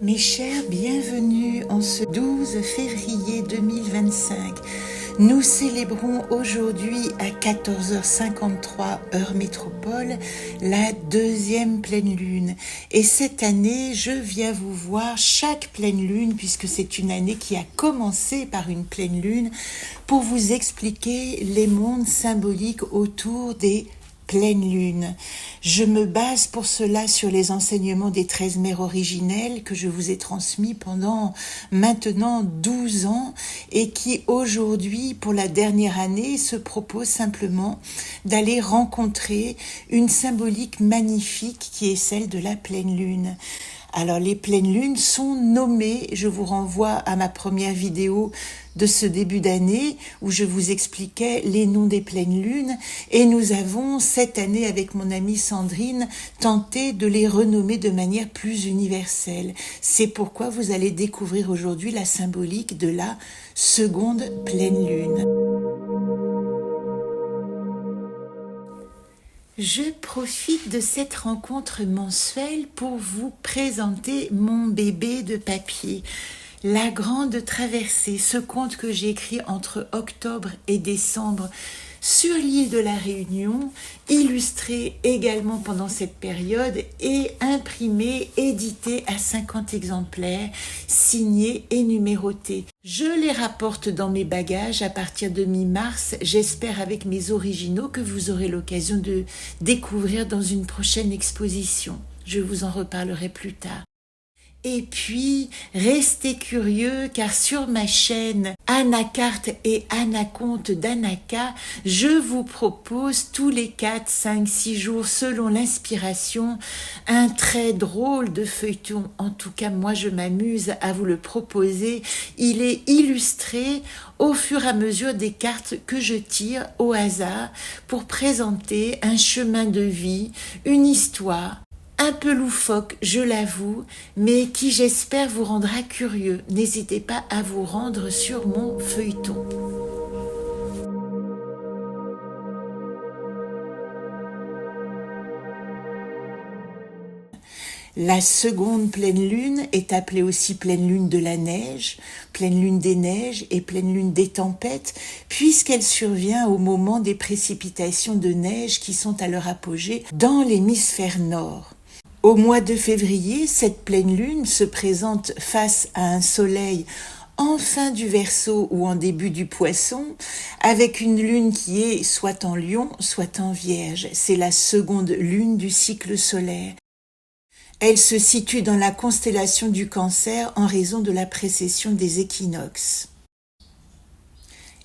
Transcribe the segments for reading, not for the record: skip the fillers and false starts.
Mes chers, bienvenue en ce 12 février 2025. Nous célébrons aujourd'hui à 14h53 heure métropole la deuxième pleine lune. Et cette année, je viens vous voir chaque pleine lune, puisque c'est une année qui a commencé par une pleine lune, pour vous expliquer les mondes symboliques autour des pleine lune. Je me base pour cela sur les enseignements des 13 mères originelles que je vous ai transmis pendant maintenant 12 ans et qui aujourd'hui, pour la dernière année, se proposent simplement d'aller rencontrer une symbolique magnifique qui est celle de la pleine lune. Alors les pleines lunes sont nommées, je vous renvoie à ma première vidéo de ce début d'année où je vous expliquais les noms des pleines lunes et nous avons cette année avec mon amie Sandrine tenté de les renommer de manière plus universelle. C'est pourquoi vous allez découvrir aujourd'hui la symbolique de la seconde pleine lune. Je profite de cette rencontre mensuelle pour vous présenter mon bébé de papier, La Grande Traversée, ce conte que j'ai écrit entre octobre et décembre sur l'île de la Réunion, illustré également pendant cette période et imprimé, édité à 50 exemplaires, signé et numéroté. Je les rapporte dans mes bagages à partir de mi-mars, j'espère avec mes originaux que vous aurez l'occasion de découvrir dans une prochaine exposition. Je vous en reparlerai plus tard. Et puis, restez curieux car sur ma chaîne Anacarte et Anaconte d'Anaka, je vous propose tous les 4, 5, 6 jours selon l'inspiration un très drôle de feuilleton. En tout cas, moi je m'amuse à vous le proposer. Il est illustré au fur et à mesure des cartes que je tire au hasard pour présenter un chemin de vie, une histoire, un peu loufoque, je l'avoue, mais qui j'espère vous rendra curieux. N'hésitez pas à vous rendre sur mon feuilleton. La seconde pleine lune est appelée aussi pleine lune de la neige, pleine lune des neiges et pleine lune des tempêtes, puisqu'elle survient au moment des précipitations de neige qui sont à leur apogée dans l'hémisphère nord. Au mois de février, cette pleine lune se présente face à un soleil en fin du Verseau ou en début du Poisson, avec une lune qui est soit en Lion, soit en Vierge. C'est la seconde lune du cycle solaire. Elle se situe dans la constellation du Cancer en raison de la précession des équinoxes.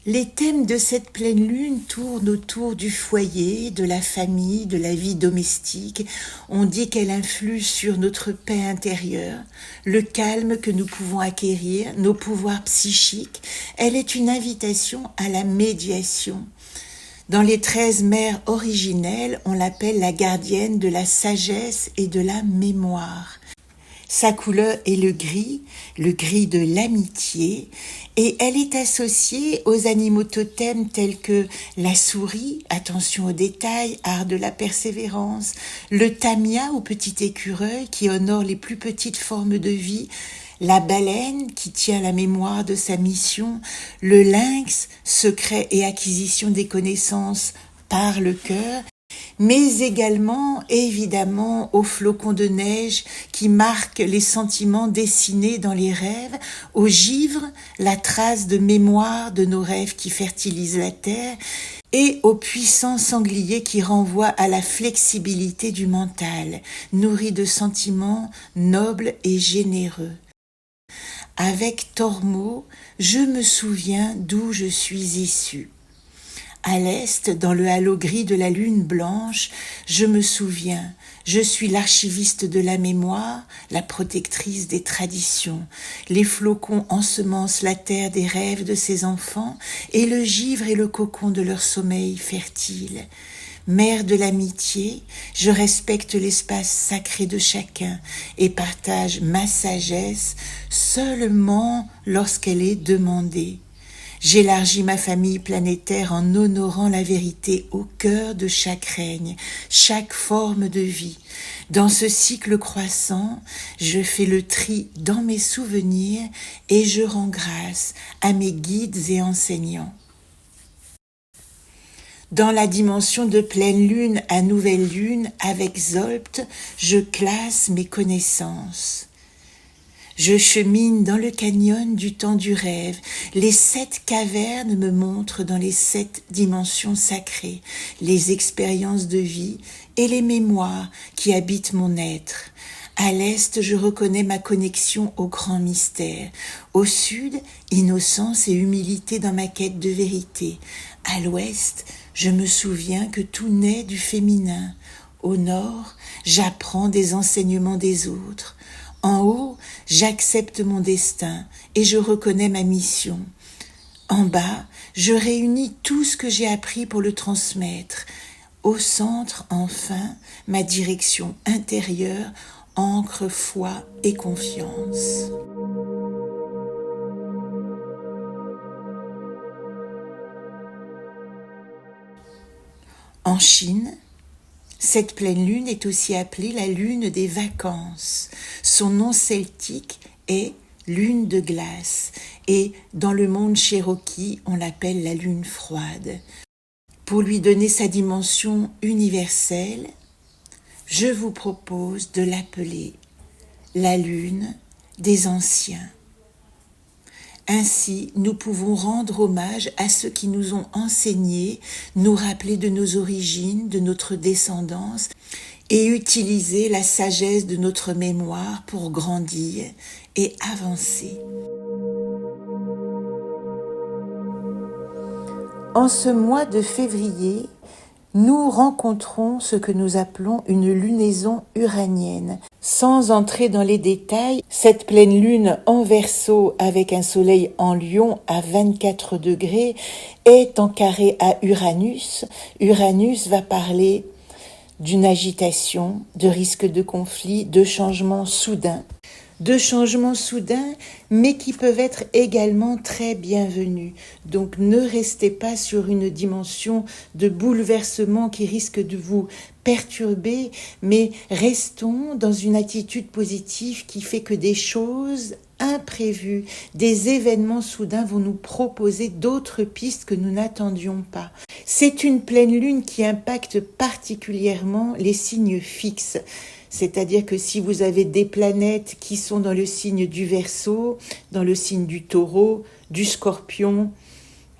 Les thèmes de cette pleine lune tournent autour du foyer, de la famille, de la vie domestique. On dit qu'elle influe sur notre paix intérieure, le calme que nous pouvons acquérir, nos pouvoirs psychiques. Elle est une invitation à la médiation. Dans les 13 mères originelles, on l'appelle la gardienne de la sagesse et de la mémoire. Sa couleur est le gris de l'amitié, et elle est associée aux animaux totems tels que la souris, attention aux détails, art de la persévérance, le tamia ou petit écureuil qui honore les plus petites formes de vie, la baleine qui tient la mémoire de sa mission, le lynx, secret et acquisition des connaissances par le cœur, mais également, évidemment, aux flocons de neige qui marquent les sentiments dessinés dans les rêves, au givre, la trace de mémoire de nos rêves qui fertilisent la terre, et au puissant sanglier qui renvoie à la flexibilité du mental, nourri de sentiments nobles et généreux. Avec Tormo, je me souviens d'où je suis issue. À l'est, dans le halo gris de la lune blanche, je me souviens, je suis l'archiviste de la mémoire, la protectrice des traditions. Les flocons ensemencent la terre des rêves de ses enfants et le givre est le cocon de leur sommeil fertile. Mère de l'amitié, je respecte l'espace sacré de chacun et partage ma sagesse seulement lorsqu'elle est demandée. J'élargis ma famille planétaire en honorant la vérité au cœur de chaque règne, chaque forme de vie. Dans ce cycle croissant, je fais le tri dans mes souvenirs et je rends grâce à mes guides et enseignants. Dans la dimension de pleine lune à nouvelle lune, avec Zolpt, je classe mes connaissances. Je chemine dans le canyon du temps du rêve. Les 7 cavernes me montrent dans les 7 dimensions sacrées, les expériences de vie et les mémoires qui habitent mon être. À l'est, je reconnais ma connexion au grand mystère. Au sud, innocence et humilité dans ma quête de vérité. À l'ouest, je me souviens que tout naît du féminin. Au nord, j'apprends des enseignements des autres. En haut, j'accepte mon destin et je reconnais ma mission. En bas, je réunis tout ce que j'ai appris pour le transmettre. Au centre, enfin, ma direction intérieure, ancre foi et confiance. En Chine, cette pleine lune est aussi appelée la lune des vacances. Son nom celtique est lune de glace et dans le monde cherokee, on l'appelle la lune froide. Pour lui donner sa dimension universelle, je vous propose de l'appeler la lune des anciens. Ainsi, nous pouvons rendre hommage à ceux qui nous ont enseigné, nous rappeler de nos origines, de notre descendance, et utiliser la sagesse de notre mémoire pour grandir et avancer. En ce mois de février, nous rencontrons ce que nous appelons une lunaison uranienne. Sans entrer dans les détails, cette pleine lune en Verseau avec un soleil en Lion à 24 degrés est en carré à Uranus. Uranus va parler d'une agitation, de risque de conflit, de changements soudains. De changements soudains, mais qui peuvent être également très bienvenus. Donc ne restez pas sur une dimension de bouleversement qui risque de vous perturber, mais restons dans une attitude positive qui fait que des choses imprévues, des événements soudains vont nous proposer d'autres pistes que nous n'attendions pas. C'est une pleine lune qui impacte particulièrement les signes fixes. C'est-à-dire que si vous avez des planètes qui sont dans le signe du Verseau, dans le signe du Taureau, du Scorpion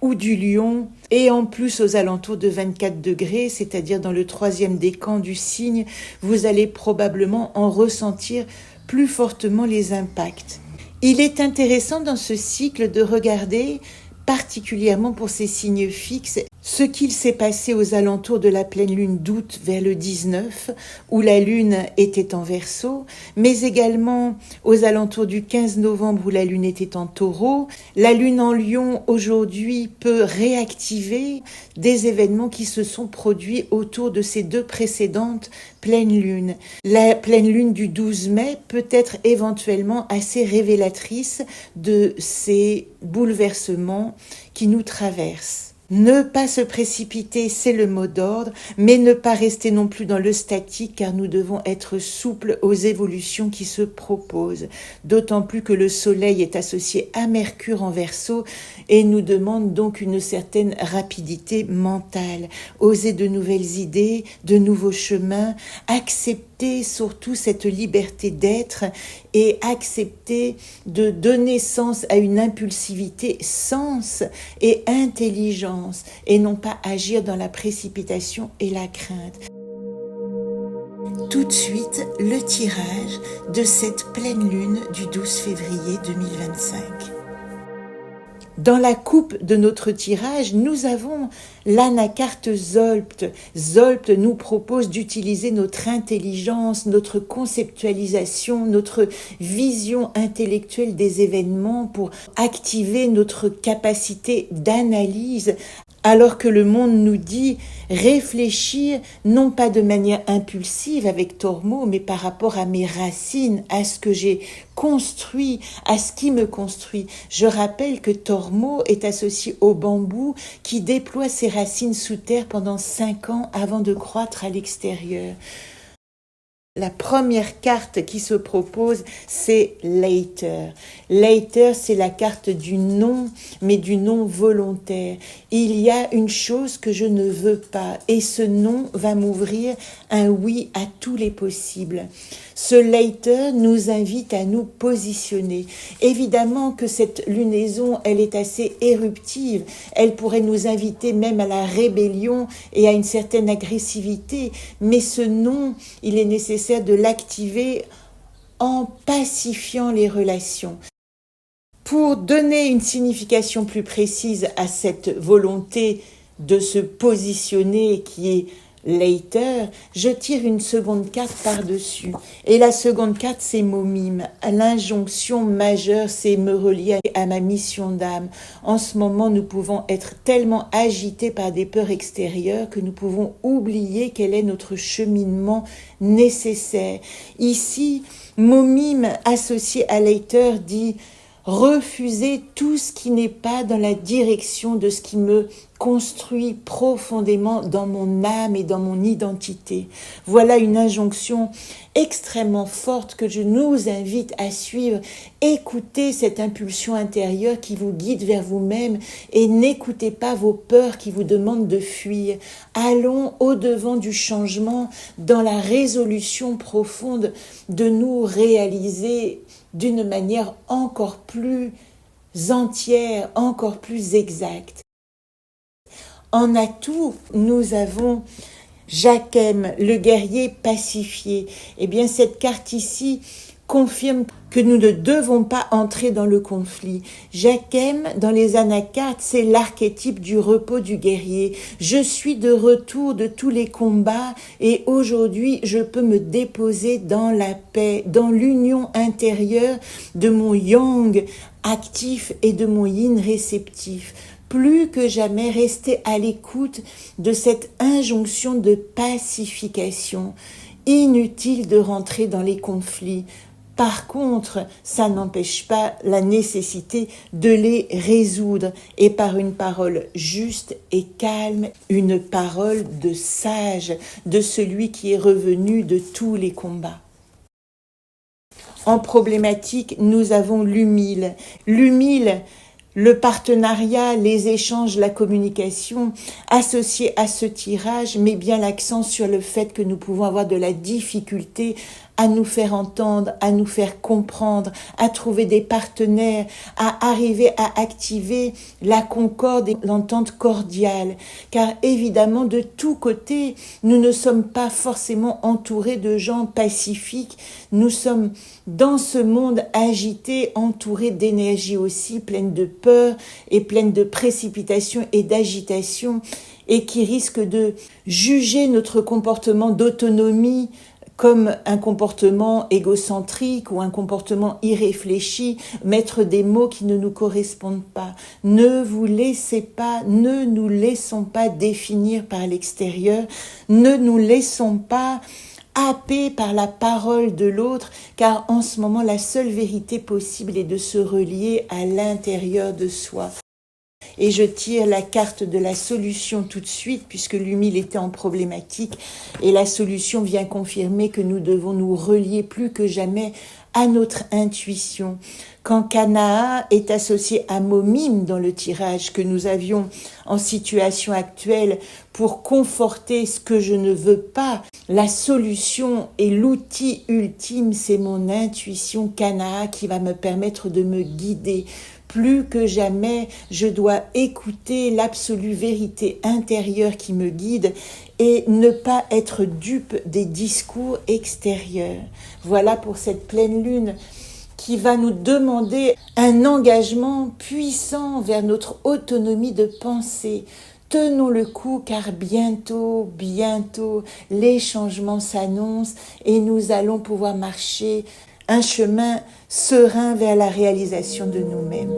ou du Lion, et en plus aux alentours de 24 degrés, c'est-à-dire dans le 3e décan du signe, vous allez probablement en ressentir plus fortement les impacts. Il est intéressant dans ce cycle de regarder, particulièrement pour ces signes fixes, ce qu'il s'est passé aux alentours de la pleine lune d'août vers le 19, où la lune était en Verseau, mais également aux alentours du 15 novembre où la lune était en Taureau. La lune en Lion aujourd'hui peut réactiver des événements qui se sont produits autour de ces 2 précédentes pleines lunes. La pleine lune du 12 mai peut être éventuellement assez révélatrice de ces bouleversements qui nous traversent. Ne pas se précipiter, c'est le mot d'ordre, mais ne pas rester non plus dans le statique car nous devons être souples aux évolutions qui se proposent. D'autant plus que le soleil est associé à Mercure en Verseau et nous demande donc une certaine rapidité mentale. Oser de nouvelles idées, de nouveaux chemins, accepter surtout cette liberté d'être et accepter de donner sens à une impulsivité, sens et intelligence, et non pas agir dans la précipitation et la crainte. Tout de suite, le tirage de cette pleine lune du 12 février 2025. Dans la coupe de notre tirage, nous avons l'anacarte Zolpt. Zolpt nous propose d'utiliser notre intelligence, notre conceptualisation, notre vision intellectuelle des événements pour activer notre capacité d'analyse, alors que le monde nous dit réfléchir non pas de manière impulsive avec Tormo, mais par rapport à mes racines, à ce que j'ai construit, à ce qui me construit. Je rappelle que Tormo est associé au bambou qui déploie ses racines sous terre pendant 5 ans avant de croître à l'extérieur. La première carte qui se propose, c'est Later. Later, c'est la carte du non, mais du non volontaire. Il y a une chose que je ne veux pas, et ce non va m'ouvrir un oui à tous les possibles. Ce Later nous invite à nous positionner. Évidemment que cette lunaison, elle est assez éruptive. Elle pourrait nous inviter même à la rébellion et à une certaine agressivité. Mais ce non, il est nécessaire de l'activer en pacifiant les relations. Pour donner une signification plus précise à cette volonté de se positionner qui est later, je tire une seconde carte par-dessus. Et la seconde carte, c'est Momim. L'injonction majeure, c'est me relier à ma mission d'âme. En ce moment, nous pouvons être tellement agités par des peurs extérieures que nous pouvons oublier quel est notre cheminement nécessaire. Ici, Momim, associé à later, dit refuser tout ce qui n'est pas dans la direction de ce qui me construit profondément dans mon âme et dans mon identité. Voilà une injonction extrêmement forte que je nous invite à suivre. Écoutez cette impulsion intérieure qui vous guide vers vous-même et n'écoutez pas vos peurs qui vous demandent de fuir. Allons au-devant du changement dans la résolution profonde de nous réaliser d'une manière encore plus entière, encore plus exacte. En atout, nous avons Jacquem, le guerrier pacifié. Eh bien, cette carte ici confirme que nous ne devons pas entrer dans le conflit. Jacquem, dans les anacartes, c'est l'archétype du repos du guerrier. Je suis de retour de tous les combats et aujourd'hui, je peux me déposer dans la paix, dans l'union intérieure de mon yang actif et de mon yin réceptif. Plus que jamais rester à l'écoute de cette injonction de pacification. Inutile de rentrer dans les conflits. Par contre, ça n'empêche pas la nécessité de les résoudre et par une parole juste et calme, une parole de sage, de celui qui est revenu de tous les combats. En problématique, nous avons l'humile. L'humile, le partenariat, les échanges, la communication, associés à ce tirage, met bien l'accent sur le fait que nous pouvons avoir de la difficulté à nous faire entendre, à nous faire comprendre, à trouver des partenaires, à arriver à activer la concorde et l'entente cordiale. Car évidemment, de tous côtés, nous ne sommes pas forcément entourés de gens pacifiques. Nous sommes dans ce monde agité, entouré d'énergie aussi, pleine de peur et pleine de précipitation et d'agitation, et qui risque de juger notre comportement d'autonomie comme un comportement égocentrique ou un comportement irréfléchi, mettre des mots qui ne nous correspondent pas. Ne nous laissons pas définir par l'extérieur, ne nous laissons pas happés par la parole de l'autre, car en ce moment, la seule vérité possible est de se relier à l'intérieur de soi. Et je tire la carte de la solution tout de suite, puisque l'humile était en problématique, et la solution vient confirmer que nous devons nous relier plus que jamais à notre intuition. Quand Kanaa est associé à Momim dans le tirage que nous avions en situation actuelle pour conforter ce que je ne veux pas, la solution et l'outil ultime, c'est mon intuition Kanaa qui va me permettre de me guider. Plus que jamais, je dois écouter l'absolue vérité intérieure qui me guide et ne pas être dupe des discours extérieurs. Voilà pour cette pleine lune qui va nous demander un engagement puissant vers notre autonomie de pensée. Tenons le coup car bientôt, les changements s'annoncent et nous allons pouvoir marcher un chemin serein vers la réalisation de nous-mêmes.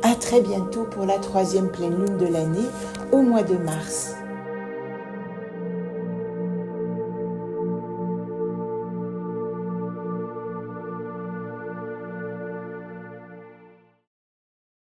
À très bientôt pour la 3e pleine lune de l'année, au mois de mars.